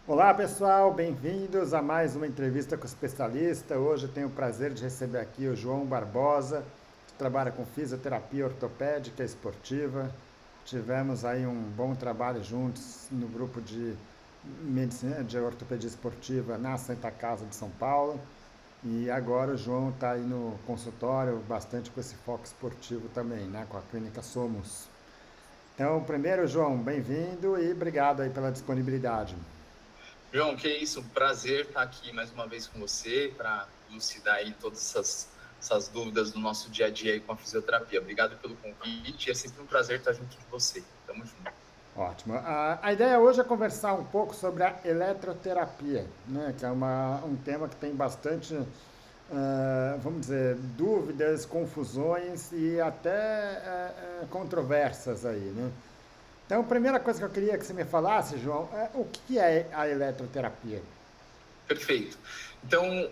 Olá pessoal, bem-vindos a mais uma entrevista com o especialista. Hoje eu tenho o prazer de receber aqui o João Barbosa, que trabalha com fisioterapia ortopédica esportiva. Tivemos aí um bom trabalho juntos no grupo de medicina de ortopedia esportiva na Santa Casa de São Paulo. E agora o João está aí no consultório, bastante com esse foco esportivo também, né, com a clínica Somos. Então, primeiro, João, bem-vindo e obrigado aí pela disponibilidade. João, que é isso, um prazer estar aqui mais uma vez com você para elucidar aí todas essas dúvidas do nosso dia a dia aí com a fisioterapia. Obrigado pelo convite, é sempre um prazer estar junto de você. Tamo junto. Ótimo. A ideia hoje é conversar um pouco sobre a eletroterapia, né, que é um tema que tem bastante, vamos dizer, dúvidas, confusões e até controvérsias aí, né? Então, a primeira coisa que eu queria que você me falasse, João, é o que é a eletroterapia? Perfeito. Então,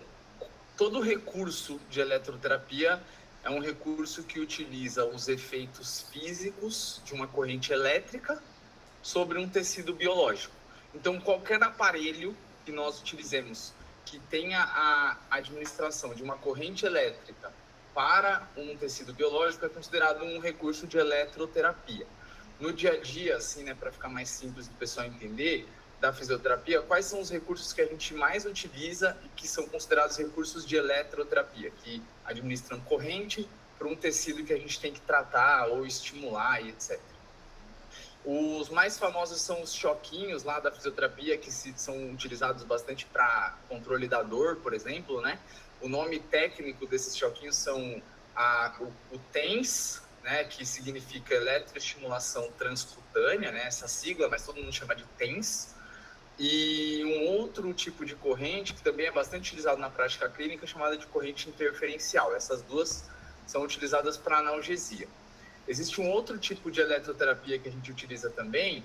todo recurso de eletroterapia é um recurso que utiliza os efeitos físicos de uma corrente elétrica sobre um tecido biológico. Então, qualquer aparelho que nós utilizemos que tenha a administração de uma corrente elétrica para um tecido biológico é considerado um recurso de eletroterapia. No dia a dia, assim, né, para ficar mais simples do pessoal entender, da fisioterapia, quais são os recursos que a gente mais utiliza e que são considerados recursos de eletroterapia, que administram corrente para um tecido que a gente tem que tratar ou estimular e etc. Os mais famosos são os choquinhos lá da fisioterapia, que são utilizados bastante para controle da dor, por exemplo, né? O nome técnico desses choquinhos são o TENS, né, que significa eletroestimulação transcutânea, né, essa sigla, mas todo mundo chama de TENS. E um outro tipo de corrente, que também é bastante utilizado na prática clínica, chamada de corrente interferencial. Essas duas são utilizadas para analgesia. Existe um outro tipo de eletroterapia que a gente utiliza também,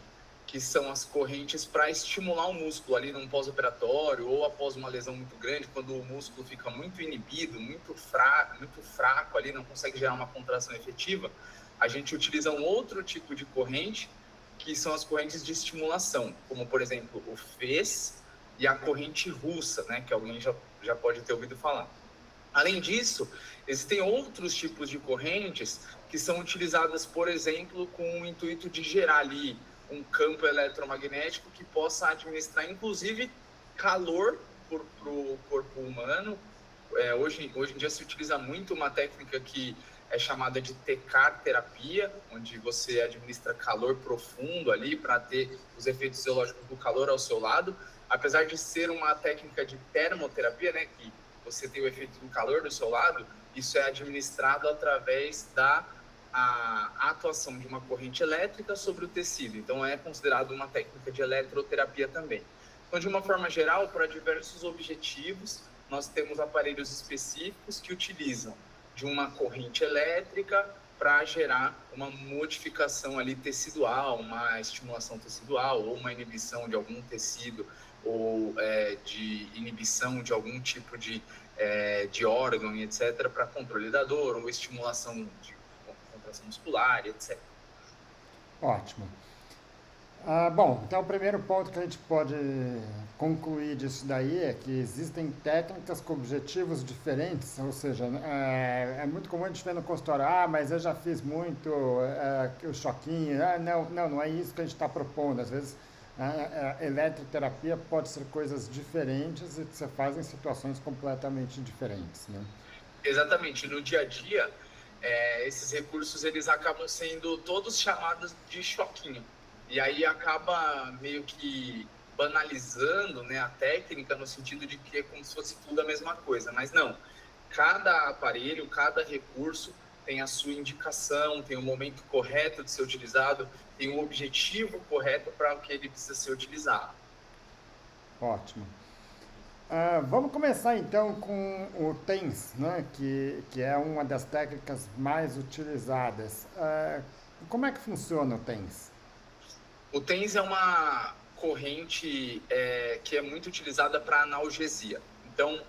que são as correntes para estimular o músculo ali num pós-operatório ou após uma lesão muito grande, quando o músculo fica muito inibido, muito fraco ali, não consegue gerar uma contração efetiva. A gente utiliza um outro tipo de corrente, que são as correntes de estimulação, como, por exemplo, o FES e a corrente russa, né, que alguém já pode ter ouvido falar. Além disso, existem outros tipos de correntes que são utilizadas, por exemplo, com o intuito de gerar ali um campo eletromagnético que possa administrar, inclusive, calor para o corpo humano. Hoje em dia se utiliza muito uma técnica que é chamada de TECAR terapia, onde você administra calor profundo ali para ter os efeitos fisiológicos do calor ao seu lado. Apesar de ser uma técnica de termoterapia, né, que você tem o efeito do calor do seu lado, isso é administrado através da atuação de uma corrente elétrica sobre o tecido. Então, é considerado uma técnica de eletroterapia também. Então, de uma forma geral, para diversos objetivos, nós temos aparelhos específicos que utilizam de uma corrente elétrica para gerar uma modificação ali tecidual, uma estimulação tecidual ou uma inibição de algum tecido ou de inibição de algum tipo de órgão e etc., para controle da dor ou estimulação de contração muscular e etc. Ótimo. Bom, então o primeiro ponto que a gente pode concluir disso daí é que existem técnicas com objetivos diferentes, ou seja, é muito comum a gente ver no consultório, mas eu já fiz muito o choquinho, não é isso que a gente está propondo. Às vezes a eletroterapia pode ser coisas diferentes e que você faz em situações completamente diferentes, né? Exatamente, no dia a dia, esses recursos eles acabam sendo todos chamados de choquinho. E aí acaba meio que banalizando, né, a técnica no sentido de que é como se fosse tudo a mesma coisa. Mas não, cada aparelho, cada recurso tem a sua indicação, tem o momento correto de ser utilizado, tem o objetivo correto para o que ele precisa ser utilizado. Ótimo. Vamos começar então com o TENS, né, que é uma das técnicas mais utilizadas. Como é que funciona o TENS? O TENS é uma corrente que é muito utilizada para analgesia. Então,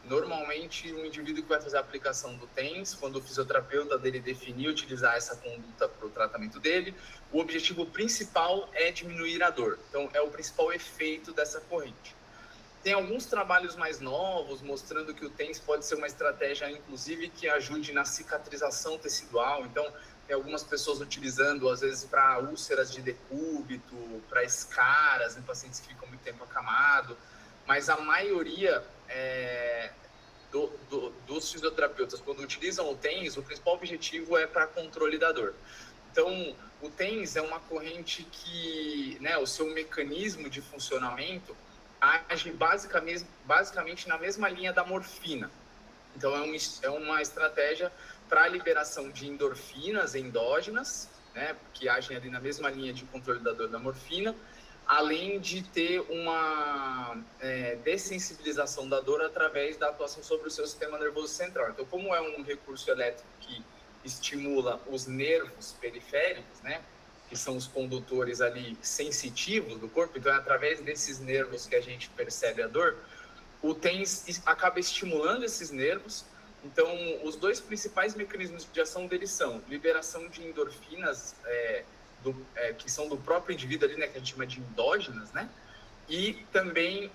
Normalmente, o indivíduo que vai fazer a aplicação do TENS, quando o fisioterapeuta dele definir utilizar essa conduta para o tratamento dele, o objetivo principal é diminuir a dor. Então, é o principal efeito dessa corrente. Tem alguns trabalhos mais novos mostrando que o TENS pode ser uma estratégia, inclusive, que ajude na cicatrização tecidual. Então, tem algumas pessoas utilizando, às vezes, para úlceras de decúbito, para escaras em pacientes que ficam muito tempo acamado. Mas a maioria dos fisioterapeutas, quando utilizam o TENS, o principal objetivo é para controle da dor. Então, o TENS é uma corrente que, né, o seu mecanismo de funcionamento age basicamente na mesma linha da morfina. Então, é uma estratégia para a liberação de endorfinas endógenas, né, que agem ali na mesma linha de controle da dor da morfina, além de ter uma dessensibilização da dor através da atuação sobre o seu sistema nervoso central. Então, como é um recurso elétrico que estimula os nervos periféricos, né, que são os condutores ali sensitivos do corpo, então é através desses nervos que a gente percebe a dor, o TENS acaba estimulando esses nervos. Então, os dois principais mecanismos de ação deles são liberação de endorfinas, que são do próprio indivíduo ali, né, que a gente chama de endógenas, né? E também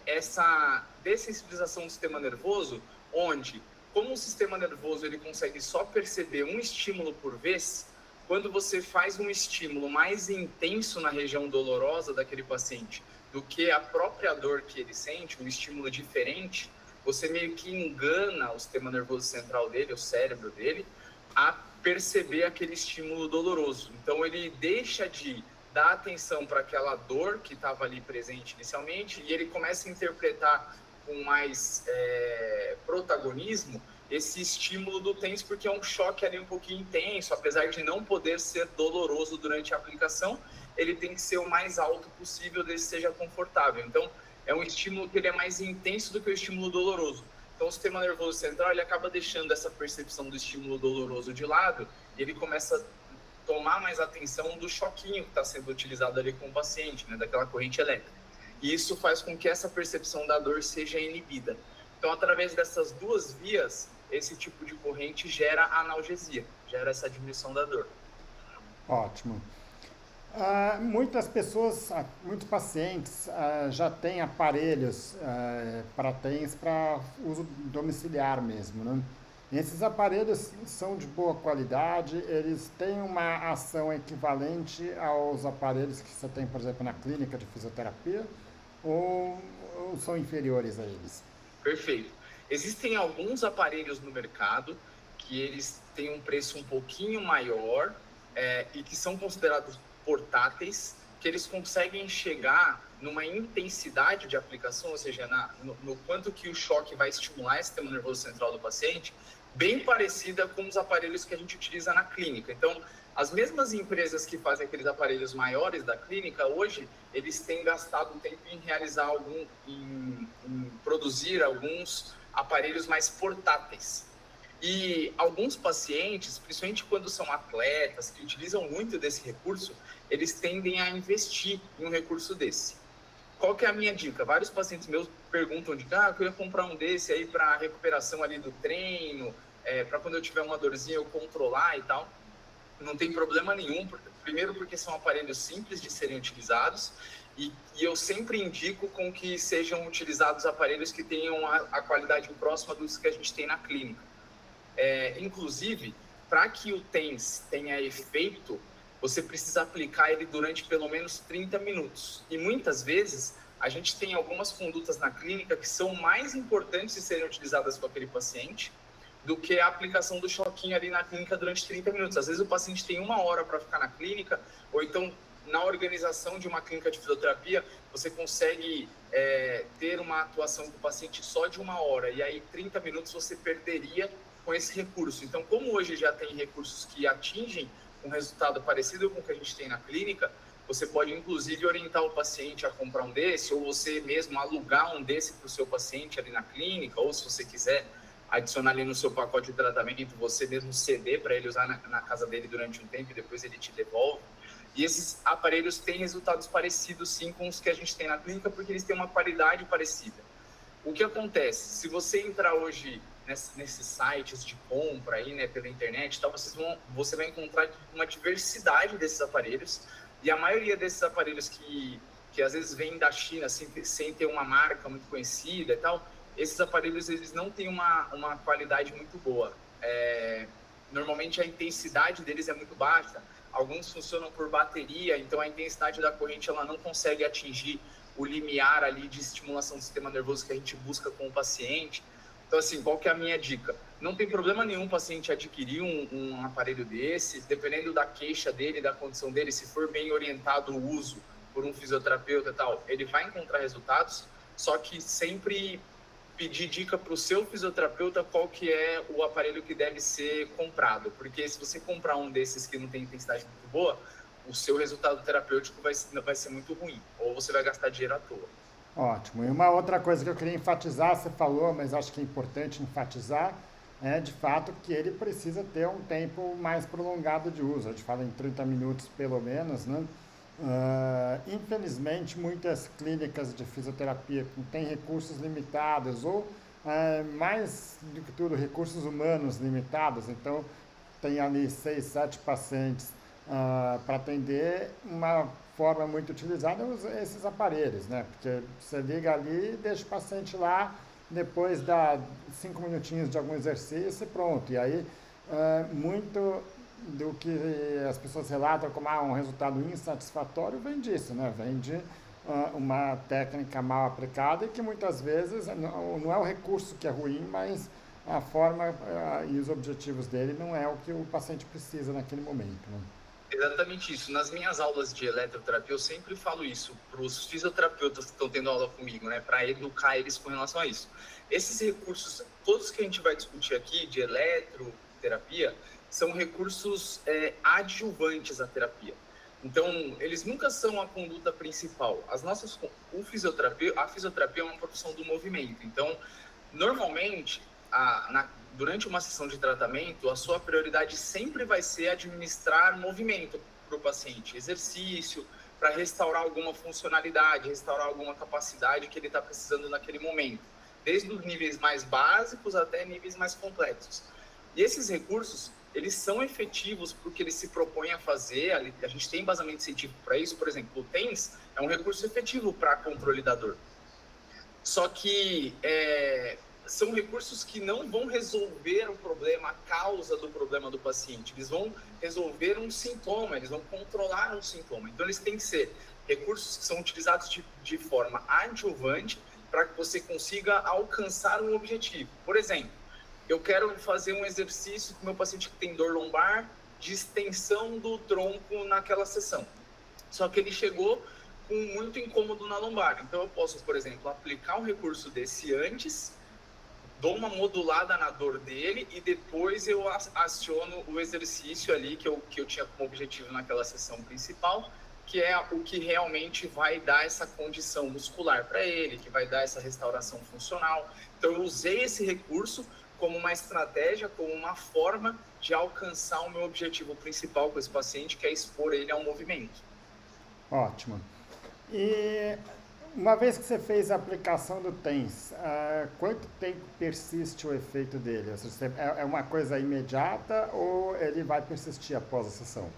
essa dessensibilização do sistema nervoso, onde, como o sistema nervoso ele consegue só perceber um estímulo por vez, quando você faz um estímulo mais intenso na região dolorosa daquele paciente do que a própria dor que ele sente, um estímulo diferente, você meio que engana o sistema nervoso central dele, o cérebro dele, a perceber aquele estímulo doloroso. Então, ele deixa de dar atenção para aquela dor que estava ali presente inicialmente e ele começa a interpretar com mais protagonismo esse estímulo do TENS, porque é um choque ali um pouquinho intenso, apesar de não poder ser doloroso durante a aplicação, ele tem que ser o mais alto possível, desde que seja confortável. Então, é um estímulo que ele é mais intenso do que o estímulo doloroso. Então, o sistema nervoso central ele acaba deixando essa percepção do estímulo doloroso de lado e ele começa a tomar mais atenção do choquinho que está sendo utilizado ali com o paciente, né, daquela corrente elétrica. E isso faz com que essa percepção da dor seja inibida. Então, através dessas duas vias, esse tipo de corrente gera analgesia, gera essa diminuição da dor. Ótimo. Muitas pessoas, muitos pacientes já têm aparelhos para TENS para uso domiciliar mesmo, né? Esses aparelhos são de boa qualidade, eles têm uma ação equivalente aos aparelhos que você tem, por exemplo, na clínica de fisioterapia, ou são inferiores a eles? Perfeito. Existem alguns aparelhos no mercado que eles têm um preço um pouquinho maior e que são considerados portáteis, que eles conseguem chegar numa intensidade de aplicação, ou seja, no quanto que o choque vai estimular o sistema nervoso central do paciente, bem parecida com os aparelhos que a gente utiliza na clínica. Então, as mesmas empresas que fazem aqueles aparelhos maiores da clínica, hoje, eles têm gastado tempo em realizar em produzir alguns aparelhos mais portáteis. E alguns pacientes, principalmente quando são atletas, que utilizam muito desse recurso, eles tendem a investir em um recurso desse. Qual que é a minha dica? Vários pacientes meus perguntam eu queria comprar um desse aí para recuperação ali do treino, para quando eu tiver uma dorzinha eu controlar e tal. Não tem problema nenhum, primeiro porque são aparelhos simples de serem utilizados e eu sempre indico com que sejam utilizados aparelhos que tenham a qualidade próxima dos que a gente tem na clínica. Inclusive, para que o TENS tenha efeito, você precisa aplicar ele durante pelo menos 30 minutos. E muitas vezes, a gente tem algumas condutas na clínica que são mais importantes de serem utilizadas com aquele paciente do que a aplicação do choquinho ali na clínica durante 30 minutos. Às vezes o paciente tem 1 hora para ficar na clínica, ou então na organização de uma clínica de fisioterapia, você consegue ter uma atuação com o paciente só de 1 hora, e aí 30 minutos você perderia com esse recurso. Então, como hoje já tem recursos que atingem um resultado parecido com o que a gente tem na clínica, você pode, inclusive, orientar o paciente a comprar um desse, ou você mesmo alugar um desse para o seu paciente ali na clínica, ou se você quiser adicionar ali no seu pacote de tratamento, você mesmo ceder para ele usar na casa dele durante um tempo e depois ele te devolve. E esses aparelhos têm resultados parecidos, sim, com os que a gente tem na clínica, porque eles têm uma qualidade parecida. O que acontece? Se você entrar hoje nesses sites de compra aí, né, pela internet, tá, você vai encontrar uma diversidade desses aparelhos, e a maioria desses aparelhos que às vezes vêm da China sem ter uma marca muito conhecida e tal, esses aparelhos eles não têm uma qualidade muito boa. Normalmente a intensidade deles é muito baixa, alguns funcionam por bateria, então a intensidade da corrente ela não consegue atingir o limiar ali de estimulação do sistema nervoso que a gente busca com o paciente. Então, assim, qual que é a minha dica? Não tem problema nenhum o paciente adquirir um aparelho desse, dependendo da queixa dele, da condição dele, se for bem orientado o uso por um fisioterapeuta e tal, ele vai encontrar resultados, só que sempre pedir dica para o seu fisioterapeuta qual que é o aparelho que deve ser comprado, porque se você comprar um desses que não tem intensidade muito boa, o seu resultado terapêutico vai ser muito ruim, ou você vai gastar dinheiro à toa. Ótimo. E uma outra coisa que eu queria enfatizar, você falou, mas acho que é importante enfatizar, é de fato que ele precisa ter um tempo mais prolongado de uso. A gente fala em 30 minutos pelo menos, né? Infelizmente, muitas clínicas de fisioterapia têm recursos limitados ou, mais do que tudo, recursos humanos limitados. Então, tem ali 6, 7 pacientes para atender. Uma forma muito utilizada é esses aparelhos, né? Porque você liga ali, deixa o paciente lá, depois dá 5 minutinhos de algum exercício e pronto. E aí, muito do que as pessoas relatam como um resultado insatisfatório vem disso, né? Vem de uma técnica mal aplicada e que muitas vezes não é o recurso que é ruim, mas a forma e os objetivos dele não é o que o paciente precisa naquele momento, né? Exatamente isso. Nas minhas aulas de eletroterapia, eu sempre falo isso para os fisioterapeutas que estão tendo aula comigo, né? Para educar eles com relação a isso. Esses recursos, todos que a gente vai discutir aqui, de eletroterapia, são recursos adjuvantes à terapia. Então, eles nunca são a conduta principal. A fisioterapia é uma profissão do movimento. Então, normalmente, durante uma sessão de tratamento, a sua prioridade sempre vai ser administrar movimento para o paciente, exercício, para restaurar alguma funcionalidade, restaurar alguma capacidade que ele está precisando naquele momento, desde os níveis mais básicos até níveis mais complexos. E esses recursos, eles são efetivos para o que eles se propõem a fazer. A gente tem embasamento científico para isso. Por exemplo, o TENS é um recurso efetivo para controle da dor. Só que são recursos que não vão resolver o problema, a causa do problema do paciente. Eles vão resolver um sintoma, eles vão controlar um sintoma. Então, eles têm que ser recursos que são utilizados de forma adjuvante para que você consiga alcançar um objetivo. Por exemplo, eu quero fazer um exercício com o meu paciente que tem dor lombar, de extensão do tronco naquela sessão. Só que ele chegou com muito incômodo na lombar. Então, eu posso, por exemplo, aplicar um recurso desse antes, dou uma modulada na dor dele e depois eu aciono o exercício ali que eu tinha como objetivo naquela sessão principal, que é o que realmente vai dar essa condição muscular para ele, que vai dar essa restauração funcional. Então, eu usei esse recurso como uma estratégia, como uma forma de alcançar o meu objetivo principal com esse paciente, que é expor ele ao movimento. Ótimo. E uma vez que você fez a aplicação do TENS, quanto tempo persiste o efeito dele? Ou seja, é uma coisa imediata ou ele vai persistir após a sessão?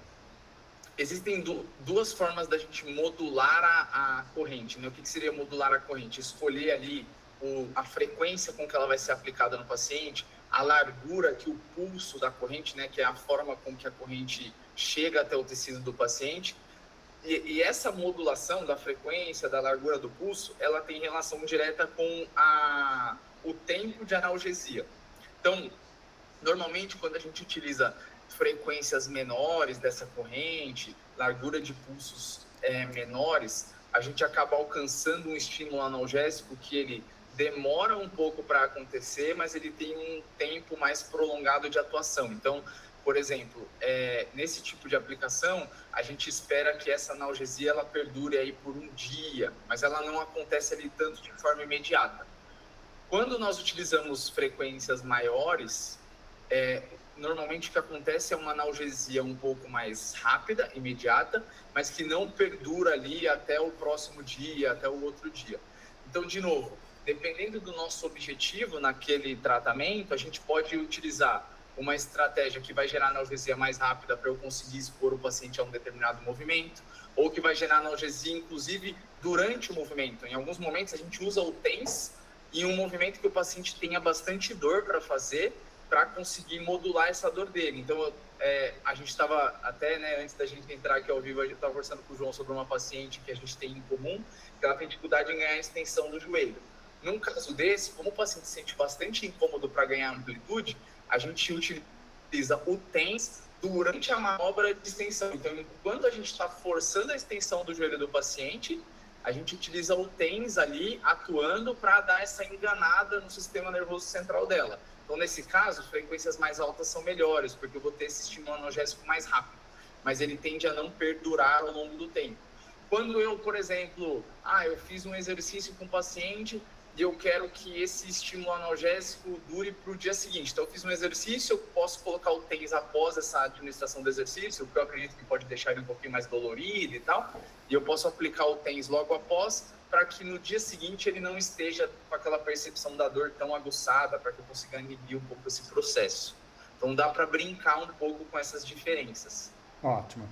Existem duas formas da gente modular a corrente, né? O que seria modular a corrente? Escolher ali a frequência com que ela vai ser aplicada no paciente, a largura que o pulso da corrente, né, que é a forma com que a corrente chega até o tecido do paciente. E essa modulação da frequência, da largura do pulso, ela tem relação direta com o tempo de analgesia. Então, normalmente, quando a gente utiliza frequências menores dessa corrente, largura de pulsos menores, a gente acaba alcançando um estímulo analgésico que ele demora um pouco para acontecer, mas ele tem um tempo mais prolongado de atuação. Então, por exemplo, nesse tipo de aplicação, a gente espera que essa analgesia ela perdure aí por um dia, mas ela não acontece ali tanto de forma imediata. Quando nós utilizamos frequências maiores, normalmente o que acontece é uma analgesia um pouco mais rápida, imediata, mas que não perdura ali até o próximo dia, até o outro dia. Então, de novo, dependendo do nosso objetivo naquele tratamento, a gente pode utilizar uma estratégia que vai gerar analgesia mais rápida para eu conseguir expor o paciente a um determinado movimento, ou que vai gerar analgesia, inclusive, durante o movimento. Em alguns momentos, a gente usa o TENS em um movimento que o paciente tenha bastante dor para fazer, para conseguir modular essa dor dele. Então, a gente estava até, né, antes da gente entrar aqui ao vivo, a gente estava conversando com o João sobre uma paciente que a gente tem em comum, que ela tem dificuldade em ganhar a extensão do joelho. Num caso desse, como o paciente se sente bastante incômodo para ganhar amplitude, a gente utiliza o TENS durante a manobra de extensão. Então, enquanto a gente está forçando a extensão do joelho do paciente, a gente utiliza o TENS ali atuando para dar essa enganada no sistema nervoso central dela. Então, nesse caso, frequências mais altas são melhores, porque eu vou ter esse estímulo analgésico mais rápido, mas ele tende a não perdurar ao longo do tempo. Quando eu, por exemplo, eu fiz um exercício com o paciente e eu quero que esse estímulo analgésico dure para o dia seguinte. Então, eu fiz um exercício, eu posso colocar o TENS após essa administração do exercício, porque eu acredito que pode deixar ele um pouquinho mais dolorido e tal, e eu posso aplicar o TENS logo após, para que no dia seguinte ele não esteja com aquela percepção da dor tão aguçada, para que eu consiga inibir um pouco esse processo. Então, dá para brincar um pouco com essas diferenças. Ótimo.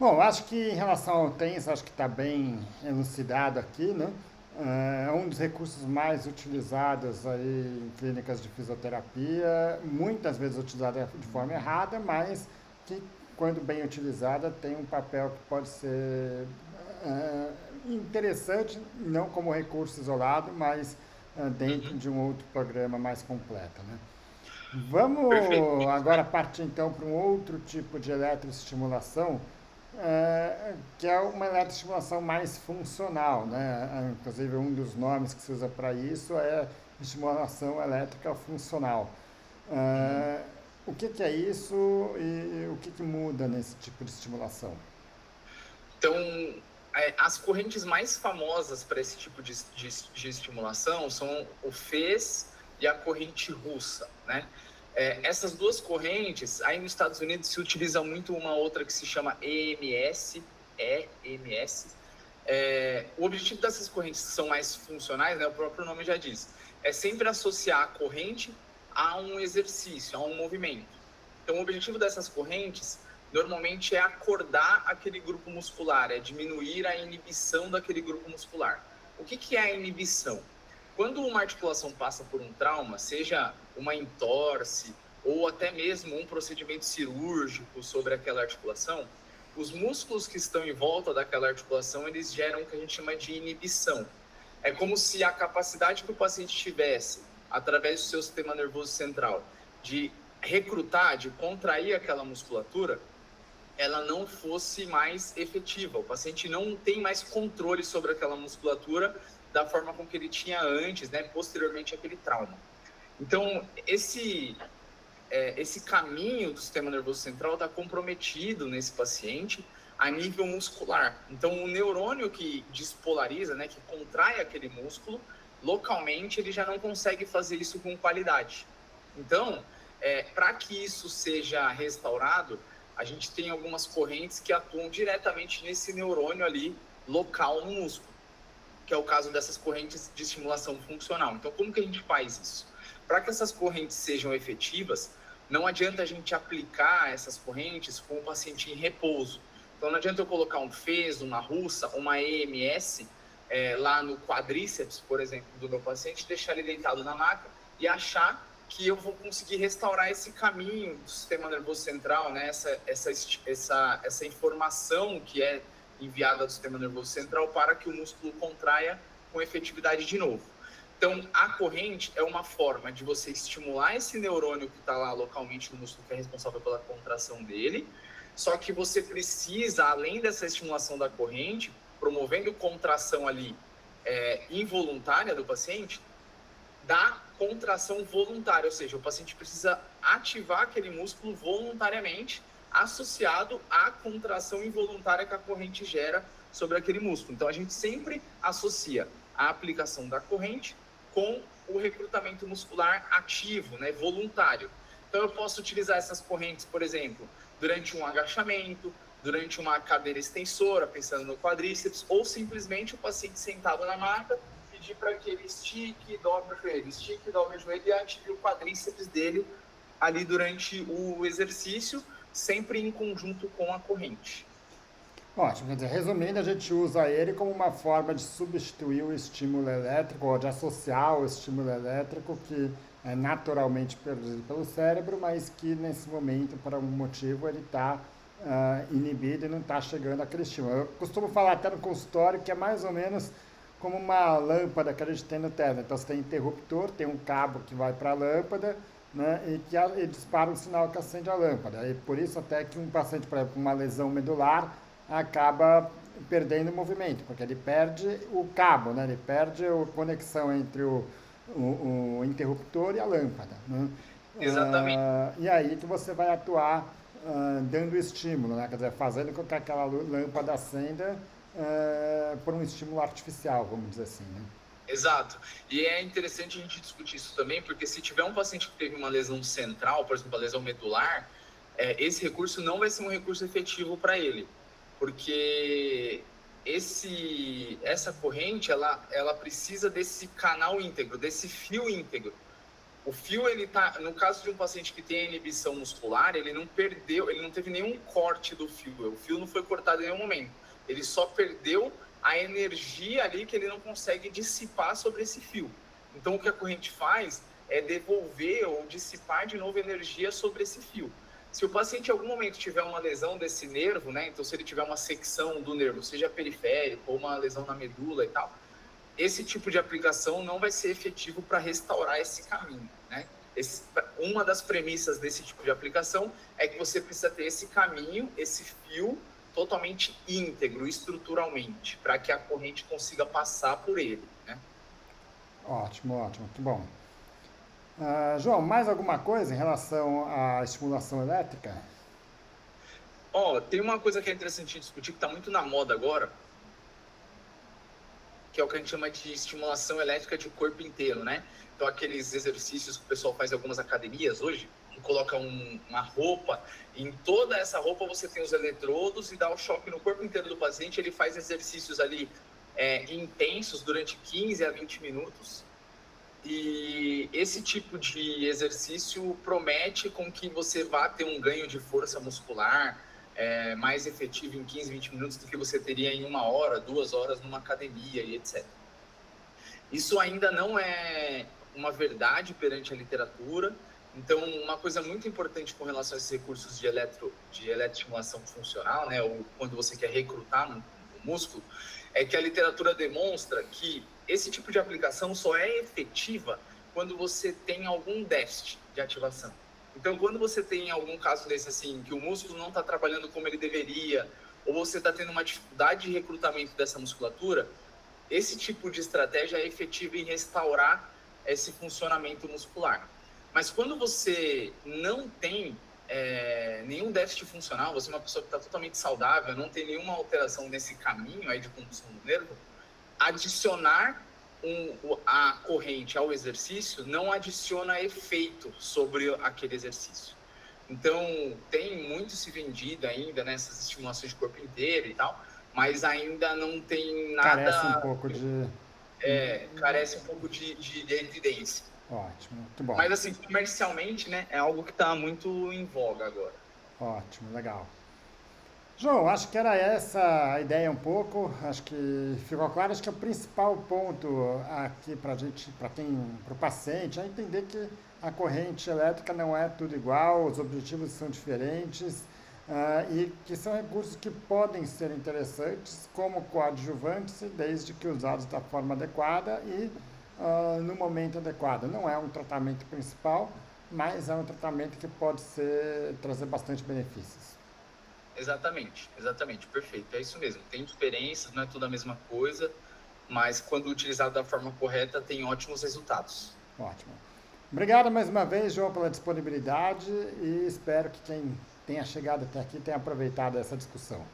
Bom, acho que em relação ao TENS, acho que está bem elucidado aqui, né? É um dos recursos mais utilizados aí em clínicas de fisioterapia, muitas vezes utilizado de forma errada, mas que, quando bem utilizada, tem um papel que pode ser interessante, não como recurso isolado, mas dentro de um outro programa mais completo, né? Vamos Perfeito. agora partir então para um outro tipo de eletroestimulação, que é uma eletroestimulação mais funcional, né? Inclusive, um dos nomes que se usa para isso é estimulação elétrica funcional. O que é isso e o que muda nesse tipo de estimulação? Então, as correntes mais famosas para esse tipo de estimulação são o FES e a corrente russa, né? Essas duas correntes, aí nos Estados Unidos se utiliza muito uma outra que se chama EMS. O objetivo dessas correntes que são mais funcionais, né, o próprio nome já diz, é sempre associar a corrente a um exercício, a um movimento. Então, o objetivo dessas correntes normalmente é acordar aquele grupo muscular, é diminuir a inibição daquele grupo muscular. O que é a inibição? Quando uma articulação passa por um trauma, seja uma entorse ou até mesmo um procedimento cirúrgico sobre aquela articulação, os músculos que estão em volta daquela articulação, eles geram o que a gente chama de inibição. É como se a capacidade que o paciente tivesse, através do seu sistema nervoso central, de recrutar, de contrair aquela musculatura, ela não fosse mais efetiva. O paciente não tem mais controle sobre aquela musculatura da forma com que ele tinha antes, né, posteriormente àquele trauma. Então, esse caminho do sistema nervoso central está comprometido nesse paciente a nível muscular. Então, o neurônio que despolariza, né, que contrai aquele músculo, localmente ele já não consegue fazer isso com qualidade. Então, para que isso seja restaurado, a gente tem algumas correntes que atuam diretamente nesse neurônio ali, local no músculo, que é o caso dessas correntes de estimulação funcional. Então, como que a gente faz isso? Para que essas correntes sejam efetivas, não adianta a gente aplicar essas correntes com o paciente em repouso. Então, não adianta eu colocar um FES, uma russa, uma EMS, lá no quadríceps, por exemplo, do meu paciente, deixar ele deitado na maca e achar que eu vou conseguir restaurar esse caminho do sistema nervoso central, né? Essa informação que é enviada do sistema nervoso central para que o músculo contraia com efetividade de novo. Então, a corrente é uma forma de você estimular esse neurônio que está lá localmente no músculo, que é responsável pela contração dele, só que você precisa, além dessa estimulação da corrente, promovendo contração ali involuntária do paciente, da contração voluntária, ou seja, o paciente precisa ativar aquele músculo voluntariamente, associado à contração involuntária que a corrente gera sobre aquele músculo. Então, a gente sempre associa a aplicação da corrente com o recrutamento muscular ativo, né, voluntário. Então, eu posso utilizar essas correntes, por exemplo, durante um agachamento, durante uma cadeira extensora, pensando no quadríceps, ou simplesmente o paciente sentado na maca, pedir para que ele estique e dobre o joelho e ative o quadríceps dele ali durante o exercício, sempre em conjunto com a corrente. Ótimo, quer dizer, resumindo, a gente usa ele como uma forma de substituir o estímulo elétrico ou de associar o estímulo elétrico que é naturalmente produzido pelo cérebro, mas que nesse momento, por algum motivo, ele está inibido e não está chegando àquele estímulo. Eu costumo falar até no consultório que é mais ou menos como uma lâmpada que a gente tem no teto. Então você tem interruptor, tem um cabo que vai para a lâmpada, né, e dispara um sinal que acende a lâmpada. E por isso até que um paciente, por exemplo, com uma lesão medular, acaba perdendo o movimento, porque ele perde o cabo, né? Ele perde a conexão entre o interruptor e a lâmpada. Né? Exatamente. E aí que você vai atuar dando estímulo, né? Quer dizer, fazendo com que aquela lâmpada acenda por um estímulo artificial, vamos dizer assim. Né? Exato. E é interessante a gente discutir isso também, porque se tiver um paciente que teve uma lesão central, por exemplo, a lesão medular, esse recurso não vai ser um recurso efetivo para ele, porque essa corrente, ela precisa desse canal íntegro, desse fio íntegro. O fio, ele tá, no caso de um paciente que tem inibição muscular, ele não teve nenhum corte do fio, o fio não foi cortado em nenhum momento, ele só perdeu a energia ali que ele não consegue dissipar sobre esse fio. Então, o que a corrente faz é devolver ou dissipar de novo energia sobre esse fio. Se o paciente em algum momento tiver uma lesão desse nervo, né, então se ele tiver uma secção do nervo, seja periférico ou uma lesão na medula e tal, esse tipo de aplicação não vai ser efetivo para restaurar esse caminho, né? Uma das premissas desse tipo de aplicação é que você precisa ter esse caminho, esse fio totalmente íntegro, estruturalmente, para que a corrente consiga passar por ele, né? Ótimo, ótimo, muito bom. João, mais alguma coisa em relação à estimulação elétrica? Tem uma coisa que é interessante discutir, que está muito na moda agora, que é o que a gente chama de estimulação elétrica de corpo inteiro, né? Então, aqueles exercícios que o pessoal faz em algumas academias hoje, que coloca uma roupa, e em toda essa roupa você tem os eletrodos e dá o choque no corpo inteiro do paciente, ele faz exercícios ali intensos durante 15 a 20 minutos, e esse tipo de exercício promete com que você vá ter um ganho de força muscular mais efetivo em 15, 20 minutos do que você teria em 1 hora, 2 horas numa academia e etc. Isso ainda não é uma verdade perante a literatura. Então, uma coisa muito importante com relação a esses recursos de eletroestimulação funcional, né, ou quando você quer recrutar um músculo, é que a literatura demonstra que esse tipo de aplicação só é efetiva quando você tem algum déficit de ativação. Então, quando você tem algum caso desse assim, que o músculo não está trabalhando como ele deveria, ou você está tendo uma dificuldade de recrutamento dessa musculatura, esse tipo de estratégia é efetiva em restaurar esse funcionamento muscular. Mas quando você não tem nenhum déficit funcional, você é uma pessoa que está totalmente saudável, não tem nenhuma alteração nesse caminho aí de condução do nervo, adicionar a corrente ao exercício não adiciona efeito sobre aquele exercício. Então, tem muito se vendido ainda nessas estimulações de corpo inteiro e tal, mas ainda não tem nada... Carece um pouco carece um pouco de evidência. Ótimo, muito bom. Mas, assim, comercialmente, né, é algo que está muito em voga agora. Ótimo, legal. João, acho que era essa a ideia um pouco, acho que ficou claro, acho que o principal ponto aqui para o paciente é entender que a corrente elétrica não é tudo igual, os objetivos são diferentes e que são recursos que podem ser interessantes como coadjuvantes desde que usados da forma adequada e no momento adequado. Não é um tratamento principal, mas é um tratamento que pode trazer bastante benefícios. Exatamente, perfeito, é isso mesmo. Tem diferenças, não é tudo a mesma coisa, mas quando utilizado da forma correta, tem ótimos resultados. Ótimo. Obrigado mais uma vez, João, pela disponibilidade e espero que quem tenha chegado até aqui tenha aproveitado essa discussão.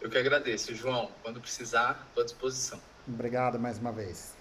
Eu que agradeço, João. Quando precisar, estou à disposição. Obrigado mais uma vez.